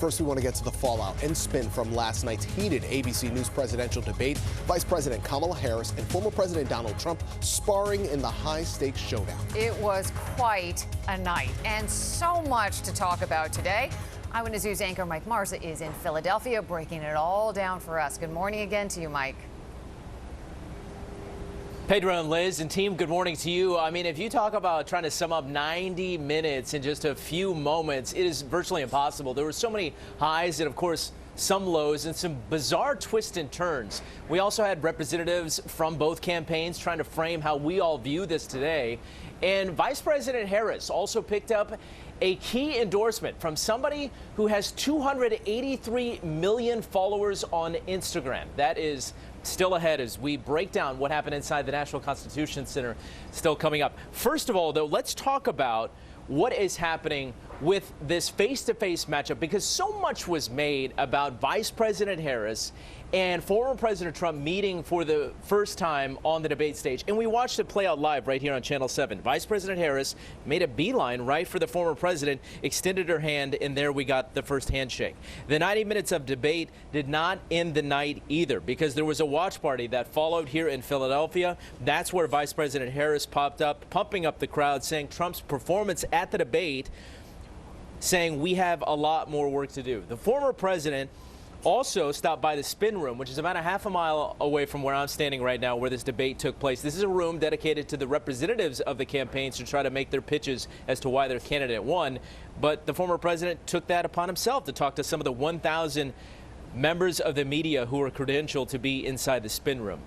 first we want to get to the fallout and spin from last night's heated ABC News presidential debate. Vice President Kamala Harris and former President Donald Trump sparring in the high-stakes showdown. It was quite a night and so much to talk about today. Eyewitness News anchor Mike Marza is in Philadelphia breaking it all down for us. Good morning again to you, Mike. Pedro and Liz and team, good morning to you. I mean, if you talk about trying to sum up 90 minutes in just a few moments, it is virtually impossible. There were so many highs and, of course, some lows and some bizarre twists and turns. We also had representatives from both campaigns trying to frame how we all view this today. And Vice President Harris also picked up a key endorsement from somebody who has 283 million followers on Instagram. That is still ahead as we break down what happened inside the National Constitution Center, still coming up. First of all, though, let's talk about what is happening with this face-to-face matchup, because so much was made about Vice President Harris and former President Trump meeting for the first time on the debate stage. And we watched it play out live right here on Channel 7. Vice President Harris made a beeline right for the former president, extended her hand, and there we got the first handshake. The 90 minutes of debate did not end the night either, because there was a watch party that followed here in Philadelphia. That's where Vice President Harris popped up, pumping up the crowd, saying Trump's performance at the debate, saying we have a lot more work to do. The former president also stopped by the spin room, which is about a half a mile away from where I'm standing right now, where this debate took place. This is a room dedicated to the representatives of the campaigns to try to make their pitches as to why their candidate won. But the former president took that upon himself to talk to some of the 1,000 members of the media who are credentialed to be inside the spin room.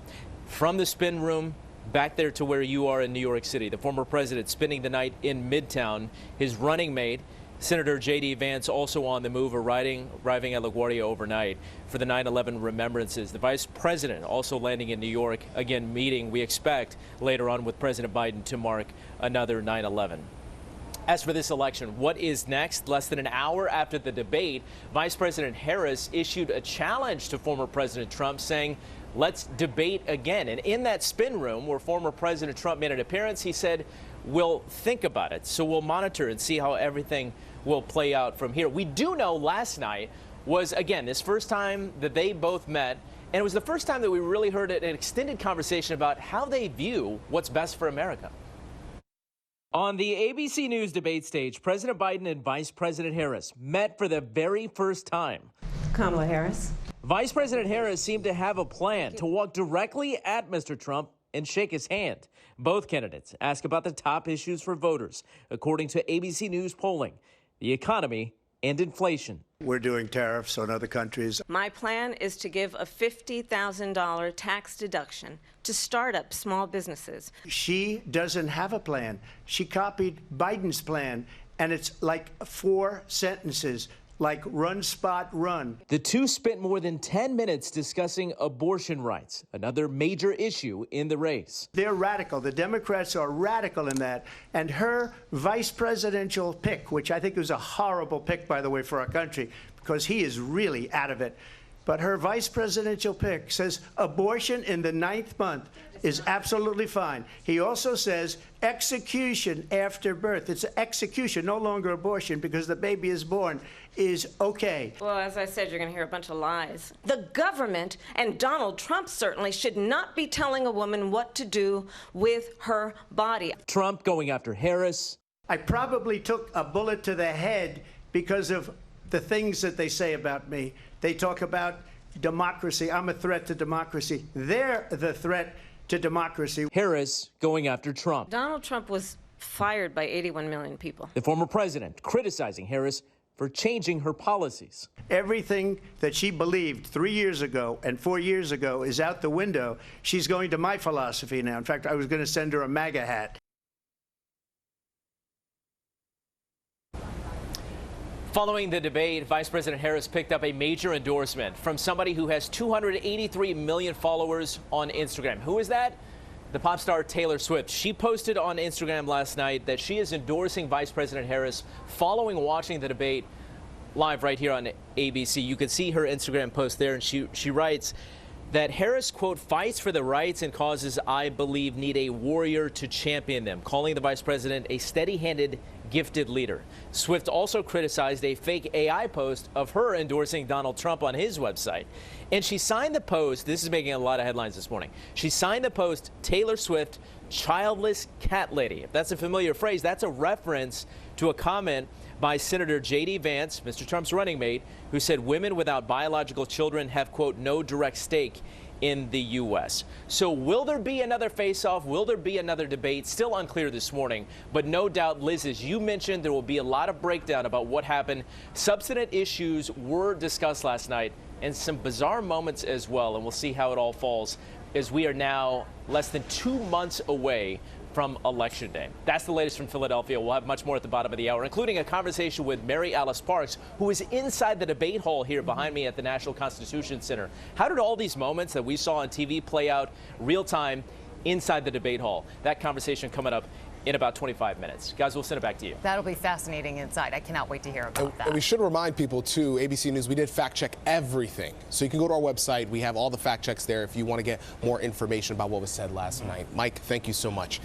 From the spin room back there to where you are in New York City, the former president spending the night in Midtown. His running mate, Senator J.D. Vance, also on the move, arriving at LaGuardia overnight for the 9/11 remembrances. The vice president also landing in New York, again meeting, we expect, later on with President Biden to mark another 9/11. As for this election, what is next? Less than an hour after the debate, Vice President Harris issued a challenge to former President Trump, saying, let's debate again. And in that spin room where former President Trump made an appearance, he said, we'll think about it. So we'll monitor and see how everything will play out from here. We do know last night was, again, this first time that they both met, and it was the first time that we really heard an extended conversation about how they view what's best for America. On the ABC News debate stage, President Biden and Vice President Harris met for the very first time. Kamala Harris. Vice President Harris seemed to have a plan to walk directly at Mr. Trump and shake his hand. Both candidates ask about the top issues for voters, according to ABC News polling, the economy and inflation. We're doing tariffs on other countries. My plan is to give a $50,000 tax deduction to start-up small businesses. She doesn't have a plan. She copied Biden's plan, and it's like 4 sentences. Like run, spot, run. The two spent more than 10 minutes discussing abortion rights, another major issue in the race. They're radical. The Democrats are radical in that. And her vice presidential pick, which I think was a horrible pick, by the way, for our country, because he is really out of it. But her vice presidential pick says abortion in the 9th month is absolutely fine. He also says execution after birth. It's execution, no longer abortion, because the baby is born, is okay. Well, as I said, you're going to hear a bunch of lies. The government, and Donald Trump certainly, should not be telling a woman what to do with her body. Trump going after Harris. I probably took a bullet to the head because of the things that they say about me. They talk about democracy. I'm a threat to democracy. They're the threat to democracy. Harris going after Trump. Donald Trump was fired by 81 million people. The former president criticizing Harris for changing her policies. Everything that she believed 3 years ago and 4 years ago is out the window. She's going to my philosophy now. In fact, I was going to send her a MAGA hat. Following the debate, Vice President Harris picked up a major endorsement from somebody who has 283 million followers on Instagram. Who is that? The pop star Taylor Swift. She posted on Instagram last night that she is endorsing Vice President Harris following watching the debate live right here on ABC. You can see her Instagram post there, and she writes that Harris, quote, fights for the rights and causes I believe need a warrior to champion them, calling the vice president a steady-handed gifted leader. Swift also criticized a fake AI post of her endorsing Donald Trump on his website. And she signed the post, this is making a lot of headlines this morning, she signed the post, Taylor Swift, childless cat lady. If that's a familiar phrase, that's a reference to a comment by Senator J.D. Vance, Mr. Trump's running mate, who said women without biological children have, quote, no direct stake in the U.S. So will there be another face-off? Will there be another debate? Still unclear this morning, but no doubt, Liz, as you mentioned, there will be a lot of breakdown about what happened. Substantive issues were discussed last night and some bizarre moments as well, and we'll see how it all falls as we are now less than 2 months away from Election Day. That's the latest from Philadelphia. We'll have much more at the bottom of the hour, including a conversation with Mary Alice Parks, who is inside the debate hall here behind me at the National Constitution Center. How did all these moments that we saw on TV play out real time inside the debate hall? That conversation coming up in about 25 minutes. Guys, we'll send it back to you. That'll be fascinating inside. I cannot wait to hear about that. And we should remind people, too, ABC News, we did fact check everything. So you can go to our website. We have all the fact checks there if you want to get more information about what was said last night. Mike, thank you so much.